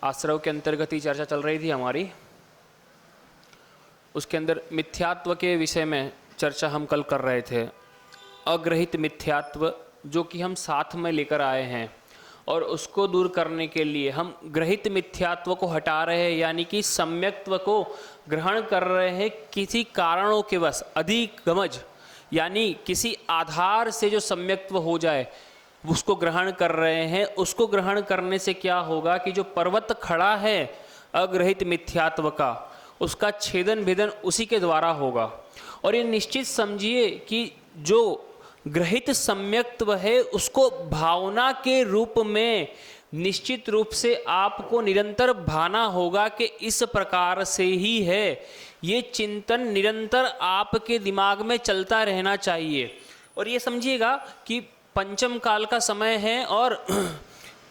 आश्रव के अंतर्गत ही चर्चा चल रही थी हमारी। उसके अंदर मिथ्यात्व के विषय में चर्चा हम कल कर रहे थे। अग्रहित मिथ्यात्व जो कि हम साथ में लेकर आए हैं और उसको दूर करने के लिए हम ग्रहित मिथ्यात्व को हटा रहे हैं, यानी कि सम्यक्त्व को ग्रहण कर रहे हैं किसी कारणों के वश। अधिगमज यानी किसी आधार से जो सम्यक्त्व हो जाए उसको ग्रहण कर रहे हैं। उसको ग्रहण करने से क्या होगा कि जो पर्वत खड़ा है अग्रहित मिथ्यात्व का, उसका छेदन भेदन उसी के द्वारा होगा। और ये निश्चित समझिए कि जो ग्रहित सम्यक्त्व है उसको भावना के रूप में निश्चित रूप से आपको निरंतर भाना होगा कि इस प्रकार से ही है। ये चिंतन निरंतर आपके दिमाग में चलता रहना चाहिए। और ये समझिएगा कि पंचम काल का समय है और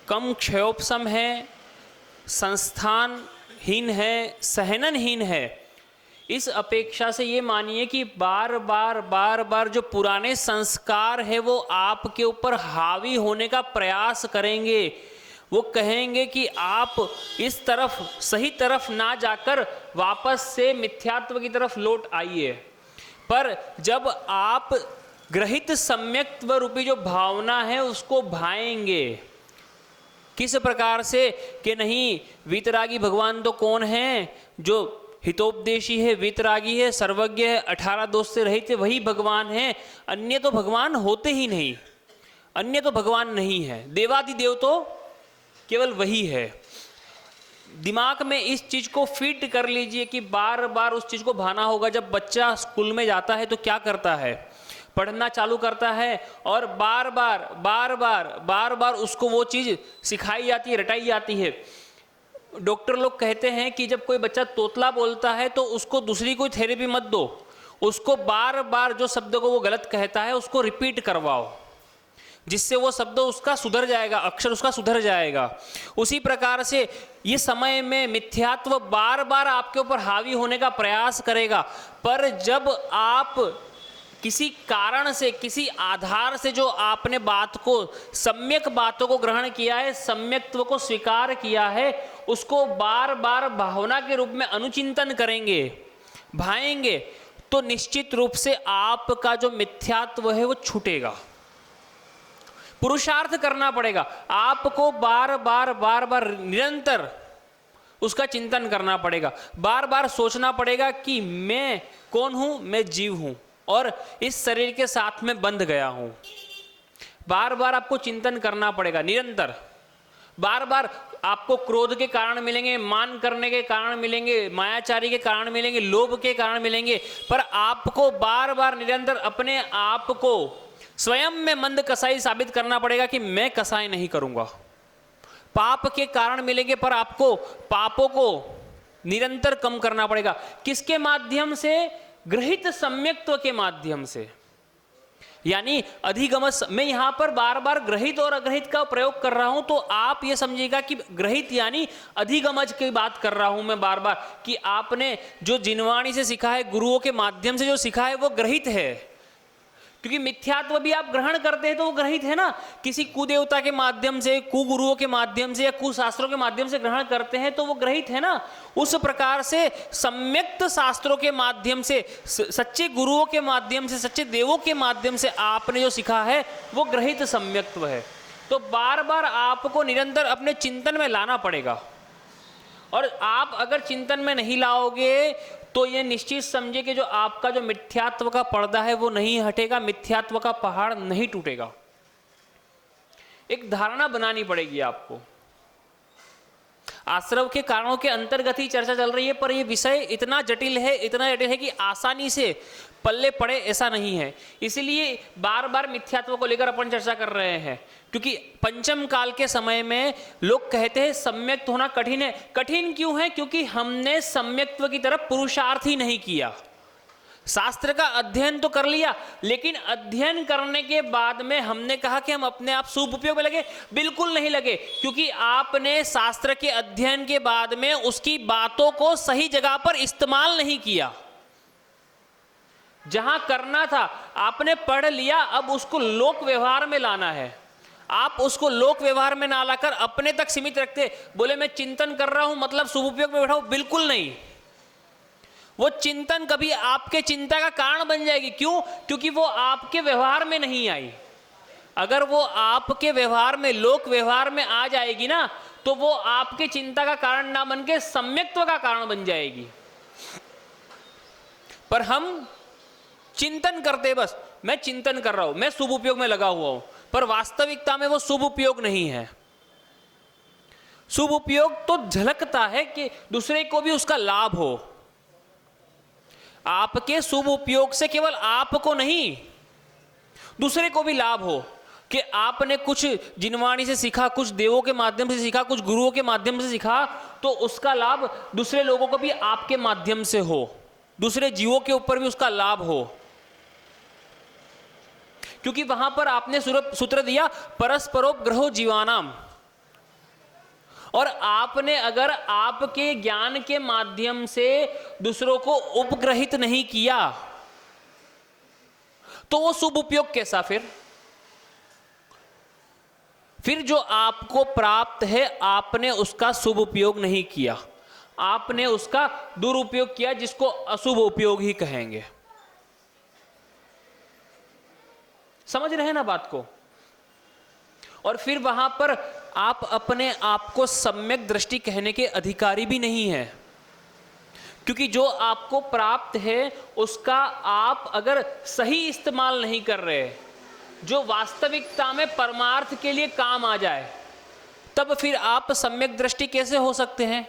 कम क्षयोपशम है, संस्थानहीन है, सहननहीन है। इस अपेक्षा से ये मानिए कि बार बार जो पुराने संस्कार है वो आपके ऊपर हावी होने का प्रयास करेंगे। वो कहेंगे कि आप इस तरफ सही तरफ ना जाकर वापस से मिथ्यात्व की तरफ लौट आइए। पर जब आप ग्रहित सम्यक्त्व रूपी जो भावना है उसको भाएंगे, किस प्रकार से कि नहीं, वीतरागी भगवान तो कौन है, जो हितोपदेशी है, वीतरागी है, सर्वज्ञ है, 18 दोष से रहित है, वही भगवान है। अन्य तो भगवान होते ही नहीं, अन्य तो भगवान नहीं है। देवादिदेव तो केवल वही है। दिमाग में इस चीज को फिट कर लीजिए कि बार बार उस चीज को भाना होगा। जब बच्चा स्कूल में जाता है तो क्या करता है, पढ़ना चालू करता है और बार बार उसको वो चीज सिखाई जाती है, रटाई जाती है। डॉक्टर लोग कहते हैं कि जब कोई बच्चा तोतला बोलता है तो उसको दूसरी कोई थेरेपी मत दो, उसको बार बार जो शब्द को वो गलत कहता है उसको रिपीट करवाओ, जिससे वो शब्द उसका सुधर जाएगा, अक्षर उसका सुधर जाएगा। उसी प्रकार से ये समय में मिथ्यात्व बार बार आपके ऊपर हावी होने का प्रयास करेगा। पर जब आप किसी कारण से, किसी आधार से जो आपने बात को, सम्यक बातों को ग्रहण किया है, सम्यक्त्व को स्वीकार किया है, उसको बार बार भावना के रूप में अनुचिंतन करेंगे, भाएंगे, तो निश्चित रूप से आपका जो मिथ्यात्व है वो छूटेगा। पुरुषार्थ करना पड़ेगा आपको, बार बार निरंतर उसका चिंतन करना पड़ेगा। बार बार सोचना पड़ेगा कि मैं कौन हूं, मैं जीव हूं और इस शरीर के साथ में बंध गया हूं। बार बार आपको चिंतन करना पड़ेगा निरंतर। बार बार आपको क्रोध के कारण मिलेंगे, मान करने के कारण मिलेंगे, मायाचारी के कारण मिलेंगे, लोभ के कारण मिलेंगे, पर आपको बार बार निरंतर अपने आप को स्वयं में मंद कसाई साबित करना पड़ेगा कि मैं कसाई नहीं करूंगा। पाप के कारण मिलेंगे पर आपको पापों को निरंतर कम करना पड़ेगा। किसके माध्यम से? ग्रहित सम्यक्त्व के माध्यम से, यानी अधिगमस। मैं यहां पर बार बार ग्रहित और अग्रहित का प्रयोग कर रहा हूं तो आप यह समझिएगा कि ग्रहित यानी अधिगमज की बात कर रहा हूं मैं बार बार, कि आपने जो जिनवाणी से सीखा है, गुरुओं के माध्यम से जो सीखा है वो ग्रहित है। क्योंकि मिथ्यात्व भी आप ग्रहण करते हैं तो वो ग्रहित है ना। किसी कुदेवता के माध्यम से, कुगुरुओं के माध्यम से या कुशास्त्रों के माध्यम से ग्रहण करते हैं तो वो ग्रहित है ना। उस प्रकार से सम्यक्त शास्त्रों के माध्यम से, सच्चे गुरुओं के माध्यम से, सच्चे देवों के माध्यम से आपने जो सीखा है वो ग्रहित सम्यक्त्व है। तो बार बार आपको निरंतर अपने चिंतन में लाना पड़ेगा। और आप अगर चिंतन में नहीं लाओगे तो ये निश्चित समझिए कि जो आपका जो मिथ्यात्व का पर्दा है वो नहीं हटेगा, मिथ्यात्व का पहाड़ नहीं टूटेगा। एक धारणा बनानी पड़ेगी आपको। आश्रव के कारणों के अंतर्गत ही चर्चा चल रही है, पर यह विषय इतना जटिल है कि आसानी से पल्ले पड़े ऐसा नहीं है। इसलिए बार बार मिथ्यात्व को लेकर अपन चर्चा कर रहे हैं, क्योंकि पंचम काल के समय में लोग कहते हैं सम्यक्त होना कठिन है। कठिन क्यों है? क्योंकि हमने सम्यक्त्व की तरफ पुरुषार्थ ही नहीं किया। शास्त्र का अध्ययन तो कर लिया, लेकिन अध्ययन करने के बाद में हमने कहा कि हम अपने आप सदुपयोग में लगे। बिल्कुल नहीं लगे, क्योंकि आपने शास्त्र के अध्ययन के बाद में उसकी बातों को सही जगह पर इस्तेमाल नहीं किया। जहां करना था आपने पढ़ लिया, अब उसको लोक व्यवहार में लाना है। आप उसको लोक व्यवहार में ना लाकर अपने तक सीमित रखते, बोले मैं चिंतन कर रहा हूं मतलब शुभ उपयोग में बैठाओ, बिल्कुल नहीं। वो चिंतन कभी आपके चिंता का कारण बन जाएगी। क्यों? क्योंकि वो आपके व्यवहार में नहीं आई। अगर वो आपके व्यवहार में, लोक व्यवहार में आ जाएगी ना, तो वो आपके चिंता का कारण ना बन के सम्यक्त्व का कारण बन जाएगी। पर हम चिंतन करते, बस मैं चिंतन कर रहा हूं, मैं शुभ उपयोग में लगा हुआ हूं, पर वास्तविकता में वो शुभ उपयोग नहीं है। शुभ उपयोग तो झलकता है कि दूसरे को भी उसका लाभ हो। आपके शुभ उपयोग से केवल आपको नहीं, दूसरे को भी लाभ हो, कि आपने कुछ जिनवाणी से सीखा, कुछ देवों के माध्यम से सीखा, कुछ गुरुओं के माध्यम से सीखा, तो उसका लाभ दूसरे लोगों को भी आपके माध्यम से हो, दूसरे जीवों के ऊपर भी उसका लाभ हो। क्योंकि वहां पर आपने सूत्र दिया परस्परोपग्रहो जीवानाम, और आपने अगर आपके ज्ञान के माध्यम से दूसरों को उपग्रहित नहीं किया तो वो शुभ उपयोग कैसा? फिर जो आपको प्राप्त है आपने उसका शुभ उपयोग नहीं किया, आपने उसका दुरुपयोग किया, जिसको अशुभ उपयोग ही कहेंगे। समझ रहे हैं ना बात को? और फिर वहां पर आप अपने आप को सम्यक दृष्टि कहने के अधिकारी भी नहीं है, क्योंकि जो आपको प्राप्त है उसका आप अगर सही इस्तेमाल नहीं कर रहे, जो वास्तविकता में परमार्थ के लिए काम आ जाए, तब फिर आप सम्यक दृष्टि कैसे हो सकते हैं?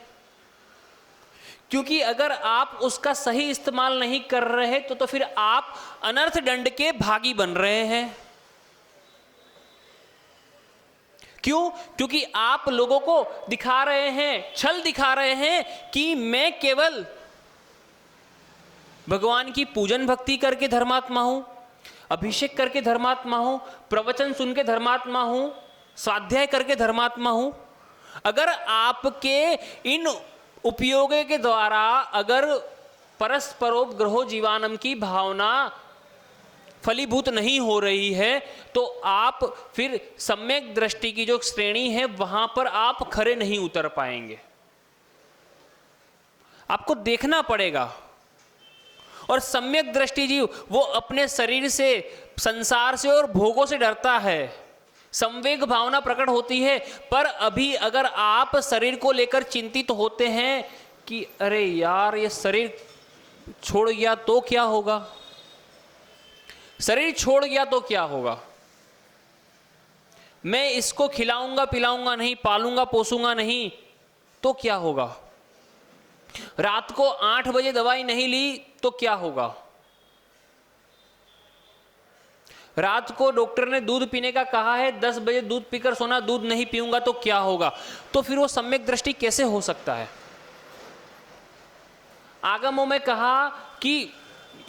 क्योंकि अगर आप उसका सही इस्तेमाल नहीं कर रहे तो फिर आप अनर्थ दंड के भागी बन रहे हैं। क्यों? क्योंकि आप लोगों को दिखा रहे हैं, छल दिखा रहे हैं कि मैं केवल भगवान की पूजन भक्ति करके धर्मात्मा हूं, अभिषेक करके धर्मात्मा हूं, प्रवचन सुन के धर्मात्मा हूं, स्वाध्याय करके धर्मात्मा हूं। अगर आपके इन उपयोगों के द्वारा अगर परस्परोपग्रहो जीवानम की भावना फलीभूत नहीं हो रही है तो आप फिर सम्यक दृष्टि की जो श्रेणी है वहां पर आप खरे नहीं उतर पाएंगे। आपको देखना पड़ेगा। और सम्यक दृष्टि जीव वो अपने शरीर से, संसार से और भोगों से डरता है, संवेग भावना प्रकट होती है। पर अभी अगर आप शरीर को लेकर चिंतित होते हैं कि अरे यार ये शरीर छोड़ गया तो क्या होगा, शरीर छोड़ गया तो क्या होगा, मैं इसको खिलाऊंगा पिलाऊंगा नहीं, पालूंगा पोसूंगा नहीं तो क्या होगा, रात को 8 बजे दवाई नहीं ली तो क्या होगा, रात को डॉक्टर ने दूध पीने का कहा है 10 बजे दूध पीकर सोना, दूध नहीं पीऊंगा तो क्या होगा। तो फिर वो सम्यक दृष्टि कैसे हो सकता है? आगमों में कहा कि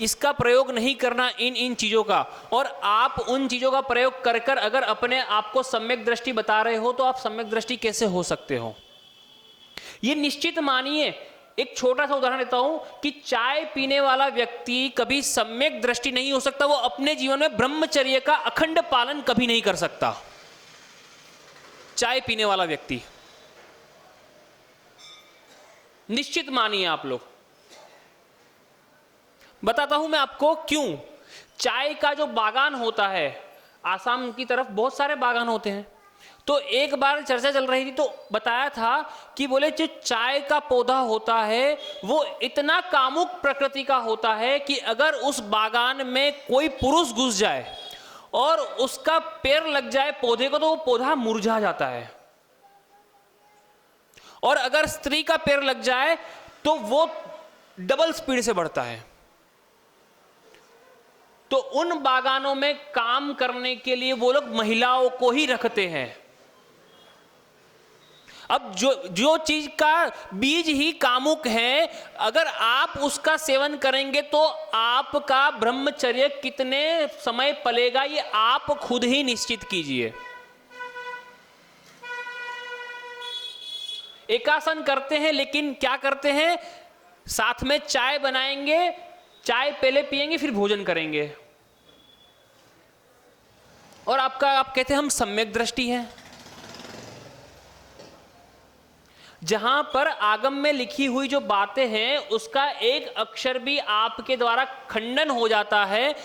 इसका प्रयोग नहीं करना इन चीजों का, और आप उन चीजों का प्रयोग कर कर अगर अपने आप को सम्यक दृष्टि बता रहे हो तो आप सम्यक दृष्टि कैसे हो सकते हो? ये निश्चित मानिए। एक छोटा सा उदाहरण देता हूं कि चाय पीने वाला व्यक्ति कभी सम्यक दृष्टि नहीं हो सकता, वो अपने जीवन में ब्रह्मचर्य का अखंड पालन कभी नहीं कर सकता। चाय पीने वाला व्यक्ति, निश्चित मानिए आप लोग। बताता हूं मैं आपको क्यों। चाय का जो बागान होता है, आसाम की तरफ बहुत सारे बागान होते हैं, तो एक बार चर्चा चल रही थी तो बताया था कि बोले जो चाय का पौधा होता है वो इतना कामुक प्रकृति का होता है कि अगर उस बागान में कोई पुरुष घुस जाए और उसका पैर लग जाए पौधे को तो वो पौधा मुरझा जाता है, और अगर स्त्री का पैर लग जाए तो वो डबल स्पीड से बढ़ता है। तो उन बागानों में काम करने के लिए वो लोग महिलाओं को ही रखते हैं। अब जो चीज का बीज ही कामुक है, अगर आप उसका सेवन करेंगे तो आपका ब्रह्मचर्य कितने समय पलेगा ये आप खुद ही निश्चित कीजिए। एकासन करते हैं लेकिन क्या करते हैं, साथ में चाय बनाएंगे, चाय पहले पिएंगे फिर भोजन करेंगे। और आप कहते हैं हम सम्यक दृष्टि है। जहां पर आगम में लिखी हुई जो बातें हैं उसका एक अक्षर भी आपके द्वारा खंडन हो जाता है,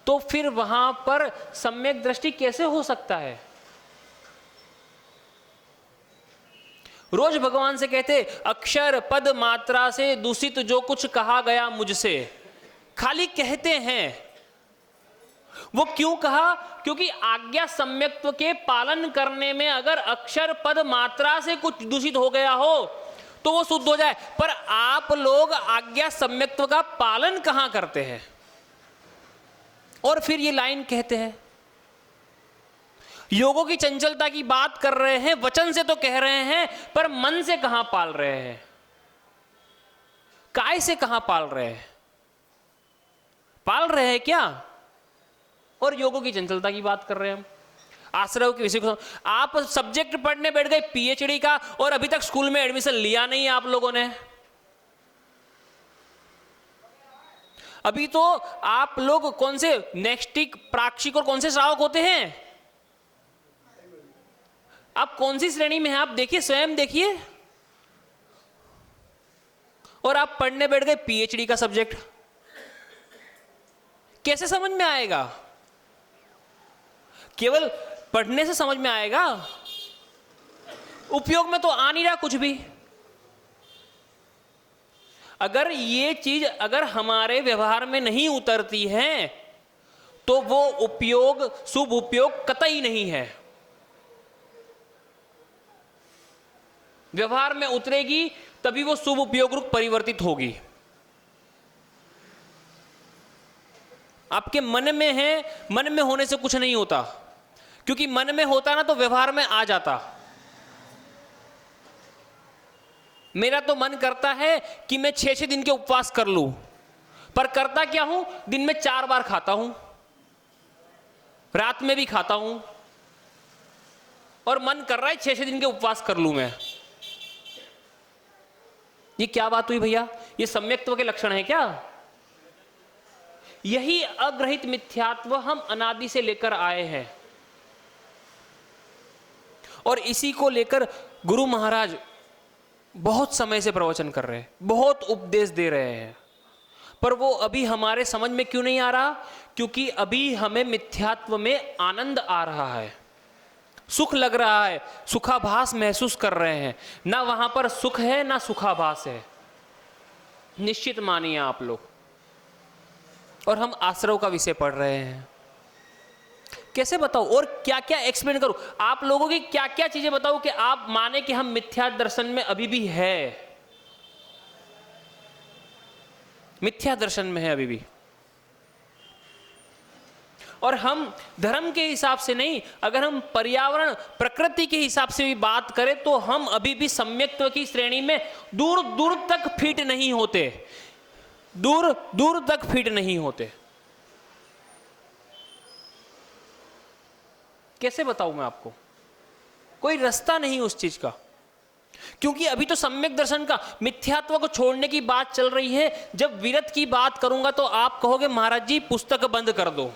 तो फिर वहां पर सम्यक दृष्टि कैसे हो सकता है? रोज भगवान से कहते अक्षर पद मात्रा से दूषित जो कुछ कहा गया मुझसे, खाली कहते हैं। वो क्यों कहा? क्योंकि आज्ञा सम्यक्त्व के पालन करने में अगर अक्षर पद मात्रा से कुछ दूषित हो गया हो तो वो शुद्ध हो जाए। पर आप लोग आज्ञा सम्यक्त्व का पालन कहां करते हैं? और फिर ये लाइन कहते हैं, योगों की चंचलता की बात कर रहे हैं, वचन से तो कह रहे हैं, पर मन से कहां पाल रहे हैं? काय से कहां पाल रहे हैं? पाल रहे हैं क्या? और योगों की चंचलता की बात कर रहे हैं हम, आश्रय के विषय को। आप सब्जेक्ट पढ़ने बैठ गए पीएचडी का, और अभी तक स्कूल में एडमिशन लिया नहीं आप लोगों ने। अभी तो आप लोग कौन से नैष्ठिक, प्राक्षिक और कौन से श्रावक होते हैं? आप कौन सी श्रेणी में हैं? आप देखिए, स्वयं देखिए। और आप पढ़ने बैठ गए पीएचडी का सब्जेक्ट। कैसे समझ में आएगा? केवल पढ़ने से समझ में आएगा? उपयोग में तो आ नहीं रहा कुछ भी। अगर ये चीज अगर हमारे व्यवहार में नहीं उतरती है तो वो उपयोग, शुभ उपयोग कतई नहीं है। व्यवहार में उतरेगी तभी वो शुभ उपयोग रूप परिवर्तित होगी। आपके मन में है, मन में होने से कुछ नहीं होता, क्योंकि मन में होता ना तो व्यवहार में आ जाता। मेरा तो मन करता है कि मैं 6-6 दिन के उपवास कर लूं, पर करता क्या हूं? दिन में 4 बार खाता हूं, रात में भी खाता हूं, और मन कर रहा है 6-6 दिन के उपवास कर लूं मैं। ये क्या बात हुई भैया? ये सम्यक्त्व के लक्षण है क्या? यही अग्रहित मिथ्यात्व हम अनादि से लेकर आए हैं, और इसी को लेकर गुरु महाराज बहुत समय से प्रवचन कर रहे हैं, बहुत उपदेश दे रहे हैं, पर वो अभी हमारे समझ में क्यों नहीं आ रहा? क्योंकि अभी हमें मिथ्यात्व में आनंद आ रहा है, सुख लग रहा है, सुखाभास महसूस कर रहे हैं। ना वहां पर सुख है ना सुखाभास है, निश्चित मानिए आप लोग। और हम आश्रव का विषय पढ़ रहे हैं। कैसे बताओ और क्या क्या एक्सप्लेन करूं? आप लोगों की क्या क्या चीजें बताओ कि आप माने कि हम मिथ्या दर्शन में अभी भी है, मिथ्या दर्शन में है अभी भी। और हम धर्म के हिसाब से नहीं, अगर हम पर्यावरण प्रकृति के हिसाब से भी बात करें तो हम अभी भी सम्यक्त्व की श्रेणी में दूर दूर तक फिट नहीं होते, दूर दूर तक फिट नहीं होते। कैसे बताऊं मैं आपको? कोई रास्ता नहीं उस चीज का, क्योंकि अभी तो सम्यक दर्शन का, मिथ्यात्व को छोड़ने की बात चल रही है। जब विरत की बात करूंगा तो आप कहोगे महाराज जी पुस्तक बंद कर दो,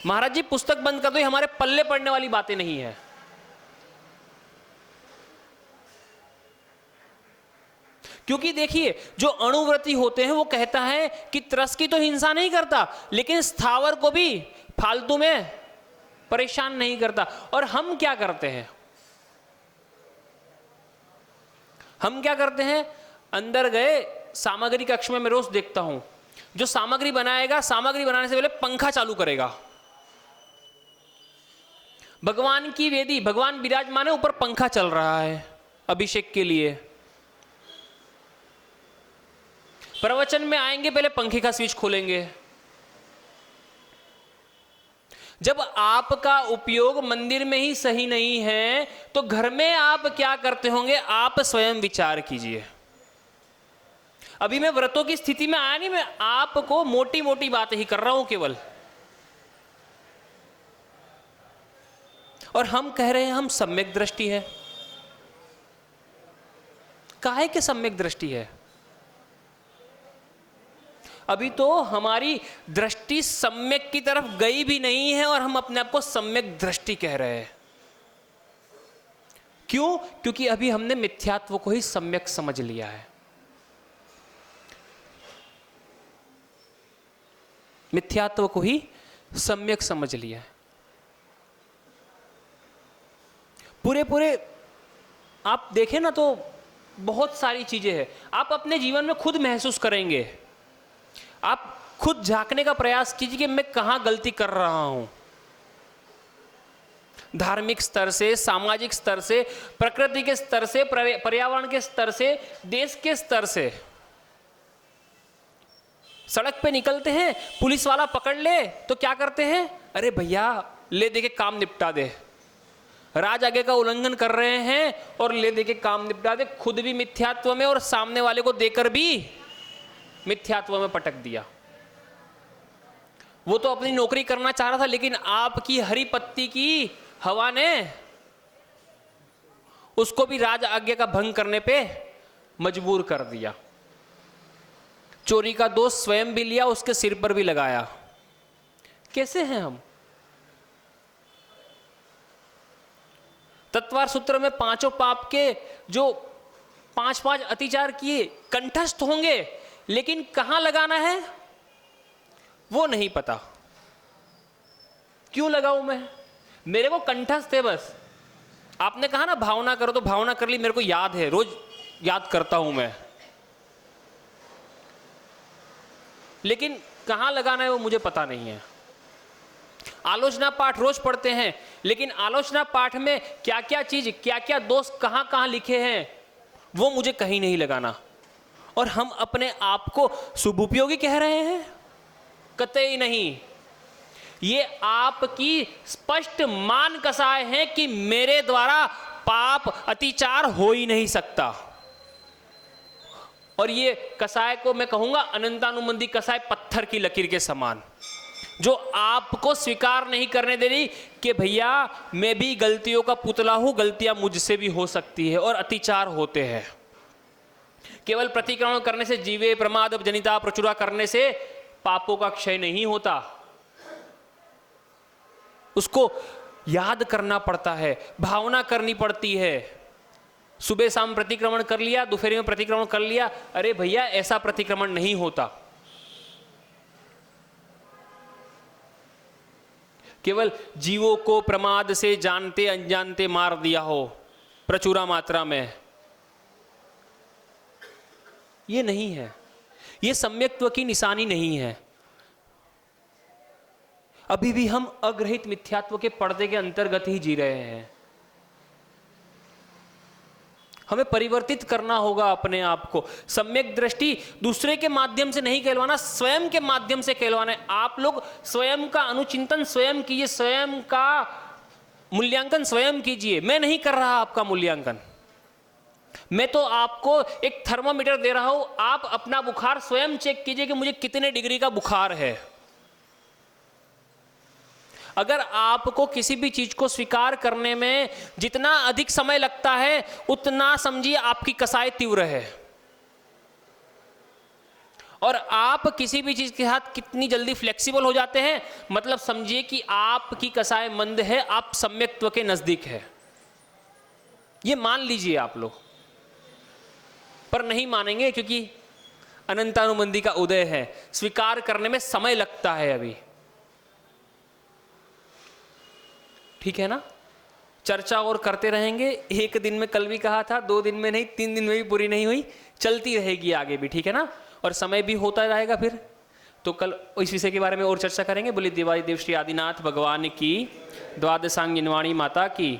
महाराज जी पुस्तक बंद कर दो, ये हमारे पल्ले पड़ने वाली बातें नहीं है। क्योंकि देखिए, जो अणुव्रती होते हैं वो कहता है कि त्रस की तो हिंसा नहीं करता, लेकिन स्थावर को भी फालतू में परेशान नहीं करता। और हम क्या करते हैं? हम क्या करते हैं? अंदर गए, सामग्री कक्ष में मैं रोज देखता हूं, जो सामग्री बनाएगा, सामग्री बनाने से पहले पंखा चालू करेगा। भगवान की वेदी, भगवान विराजमान है, ऊपर पंखा चल रहा है अभिषेक के लिए। प्रवचन में आएंगे, पहले पंखे का स्विच खोलेंगे। जब आपका उपयोग मंदिर में ही सही नहीं है तो घर में आप क्या करते होंगे? आप स्वयं विचार कीजिए। अभी मैं व्रतों की स्थिति में आया नहीं, मैं आपको मोटी मोटी बातें ही कर रहा हूं केवल। और हम कह रहे हैं हम सम्यक दृष्टि है। काहे के सम्यक दृष्टि है? अभी तो हमारी दृष्टि दृष्टि सम्यक की तरफ गई भी नहीं है और हम अपने आप को सम्यक दृष्टि कह रहे हैं। क्यों? क्योंकि अभी हमने मिथ्यात्व को ही सम्यक समझ लिया है। मिथ्यात्व को ही सम्यक समझ लिया है। पूरे आप देखें ना तो बहुत सारी चीजें हैं, आप अपने जीवन में खुद महसूस करेंगे। आप खुद झांकने का प्रयास कीजिए कि मैं कहां गलती कर रहा हूं। धार्मिक स्तर से, सामाजिक स्तर से, प्रकृति के स्तर से, पर्यावरण के स्तर से, देश के स्तर से। सड़क पे निकलते हैं, पुलिस वाला पकड़ ले तो क्या करते हैं? अरे भैया ले दे के काम निपटा दे। राज आज्ञा का उल्लंघन कर रहे हैं और ले दे के काम निपटा दे। खुद भी मिथ्यात्व में और सामने वाले को देकर भी मिथ्यात्व में पटक दिया। वो तो अपनी नौकरी करना चाह रहा था, लेकिन आपकी हरी पत्ती की हवा ने उसको भी राज आज्ञा का भंग करने पे मजबूर कर दिया। चोरी का दोष स्वयं भी लिया, उसके सिर पर भी लगाया। कैसे हैं हम? तत्वार सूत्र में पांचों पाप के जो 5 अतिचार किए कंठस्थ होंगे, लेकिन कहां लगाना है वो नहीं पता। क्यों लगाऊं मैं? मेरे को कंठस्थ है बस। आपने कहा ना भावना करो, तो भावना कर ली, मेरे को याद है, रोज याद करता हूं मैं, लेकिन कहां लगाना है वो मुझे पता नहीं है। आलोचना पाठ रोज पढ़ते हैं, लेकिन आलोचना पाठ में क्या क्या चीज, क्या क्या दोष कहां कहां लिखे हैं वो मुझे कहीं नहीं लगाना। और हम अपने आप को शुभोपयोगी कह रहे हैं? कतई नहीं। ये आपकी स्पष्ट मान कसाय है कि मेरे द्वारा पाप अतिचार हो ही नहीं सकता। और ये कसाय को मैं कहूंगा अनंतानुबंधी कसाय, पत्थर की लकीर के समान, जो आपको स्वीकार नहीं करने दे रही कि भैया मैं भी गलतियों का पुतला हूं, गलतियां मुझसे भी हो सकती है और अतिचार होते हैं। केवल प्रतिक्रमण करने से, जीवे प्रमाद जनिता प्रचुरा करने से पापों का क्षय नहीं होता। उसको याद करना पड़ता है, भावना करनी पड़ती है। सुबह शाम प्रतिक्रमण कर लिया, दोपहर में प्रतिक्रमण कर लिया, अरे भैया ऐसा प्रतिक्रमण नहीं होता। केवल जीवों को प्रमाद से जानते अनजानते मार दिया हो प्रचुरा मात्रा में, ये नहीं है। ये सम्यक्त्व की निशानी नहीं है। अभी भी हम अग्रहित मिथ्यात्व के पर्दे के अंतर्गत ही जी रहे हैं। हमें परिवर्तित करना होगा अपने आप को। सम्यक दृष्टि दूसरे के माध्यम से नहीं कहलवाना, स्वयं के माध्यम से कहलवाना है। आप लोग स्वयं का अनुचिंतन स्वयं कीजिए, स्वयं का मूल्यांकन स्वयं कीजिए। मैं नहीं कर रहा आपका मूल्यांकन, मैं तो आपको एक थर्मामीटर दे रहा हूं। आप अपना बुखार स्वयं चेक कीजिए कि मुझे कितने डिग्री का बुखार है। अगर आपको किसी भी चीज को स्वीकार करने में जितना अधिक समय लगता है, उतना समझिए आपकी कसाई तीव्र है। और आप किसी भी चीज के साथ कितनी जल्दी फ्लेक्सिबल हो जाते हैं, मतलब समझिए कि आपकी कसाई मंद है, आप सम्यक्त्व के नजदीक है। ये मान लीजिए आप लोग, पर नहीं मानेंगे क्योंकि अनंतानुबंधी का उदय है। स्वीकार करने में समय लगता है अभी। ठीक है ना? चर्चा और करते रहेंगे। एक दिन में, कल भी कहा था, 2 दिन में नहीं, 3 दिन में भी पूरी नहीं हुई, चलती रहेगी आगे भी। ठीक है ना? और समय भी होता रहेगा। फिर तो कल इस विषय के बारे में और चर्चा करेंगे। बोलिए देवादिदेव श्री आदिनाथ भगवान की, द्वादशांग जिनवाणी माता की।